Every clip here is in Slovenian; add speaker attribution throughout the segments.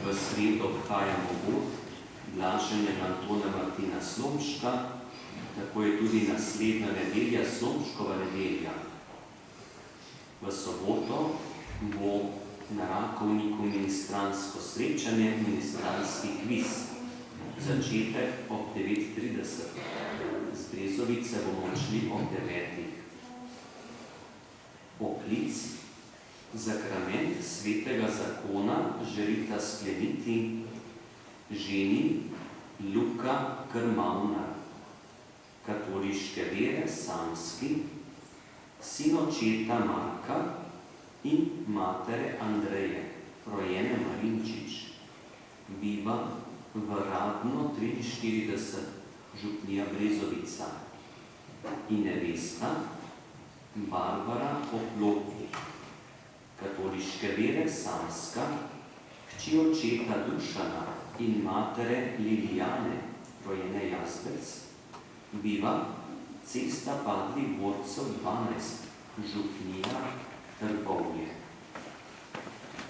Speaker 1: v sredo obhajamo god blaženega Antona Martina Slomška, tako je tudi naslednja nedelja, Slomškova nedelja. V soboto bo na Rakovniku ministransko srečanje, ministranski kviz. Začetek ob 9:30. Z Brezovice bomo šli ob 9. Poklic, zakrament svetega zakona želita skleniti ženi Luka Krmavnar, katoliške vere Samski, sin očeta Marka in matere Andreje, rojene Marinčič, biva v Radno 43, župnija Brezovica, in nevesta Barbara Oplotnik, katoliške vere Samska, hči očeta Dušana in matere Lilijane, rojene Jazbec, biva Cesta Padrih Borcev 12, župnija Trbovlje.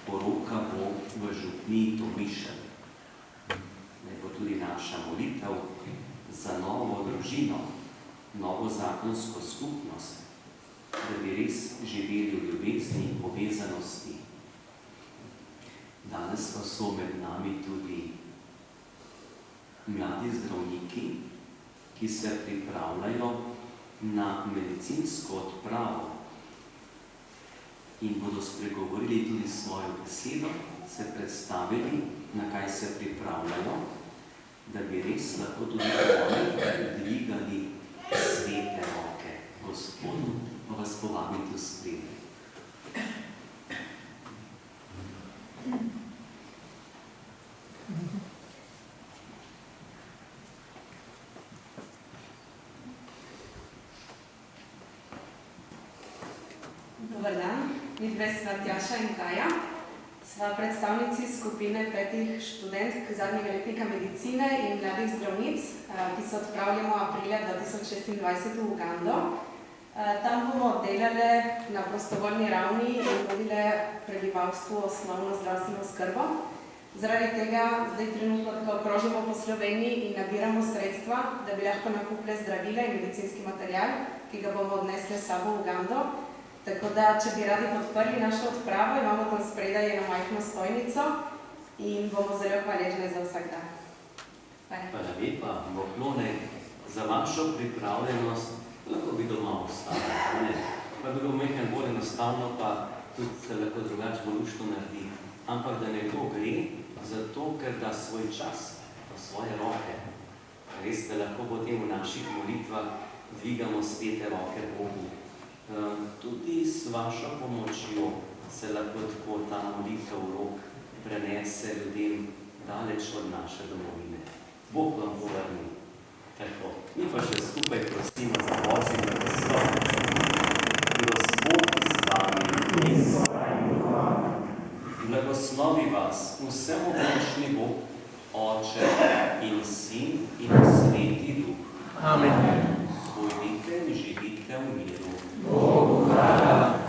Speaker 1: Poroka bo v župniji Tomišelj. Naj bo tudi naša molitev za novo družino, novo zakonsko skupnost, da bi res živeli v ljubezni in povezanosti. Danes pa so med nami tudi mladi zdravniki, ki se pripravljajo na medicinsko odpravo in bodo spregovorili tudi svojo besedo, se predstavili, na kaj se pripravljajo, da bi res lahko tudi oni dvigali svete roke Gospodu, pa vas povabim tu spredje.
Speaker 2: Dobar dan, midve sva Tjaša in Kaja. Sva predstavnici skupine 5 študentk zadnjega letnika medicine in mladih zdravnic, ki se odpravljamo aprila 2026 v Ugando. Tam bomo delale na prostovoljni ravni in vodile prebivalstvu osnovno zdravstveno skrbo. Zaradi tega zdaj trenutno tako krožimo po Sloveniji in nabiramo sredstva, da bi lahko nakupile zdravila in medicinski material, ki ga bomo odnesli s sabo v Ugando. Tako da, če bi radi podprli našo odpravo, imamo tam spredaj eno majhno stojnico in bomo zelo hvaležne za vsak dan.
Speaker 1: Hvala lepa, poklone za vašo pripravljenost. Lahko bi doma ostali, pa bi bilo nekaj bolj enostavno, pa tudi se lahko drugače bolj luštno naredi. Ampak da nekdo gre, zato ker da svoj čas, pa svoje roke. Res, da lahko potem v naših molitvah dvigamo svete roke Bogu. Tudi s vašo pomočjo se lahko tako ta molitev v rok prenese ljudem daleč od naše domovine. Bog vam povrni. Tako. Mi pa še skupaj prosimo za vozi na Gospod. Gospod z vami in s svojim duhom. Blagoslovi vas vsemogočni Bog, Oče in Sin in Sveti Duh.
Speaker 3: Amen.
Speaker 1: Pojdite in živite v miru.
Speaker 3: Bogu hvala.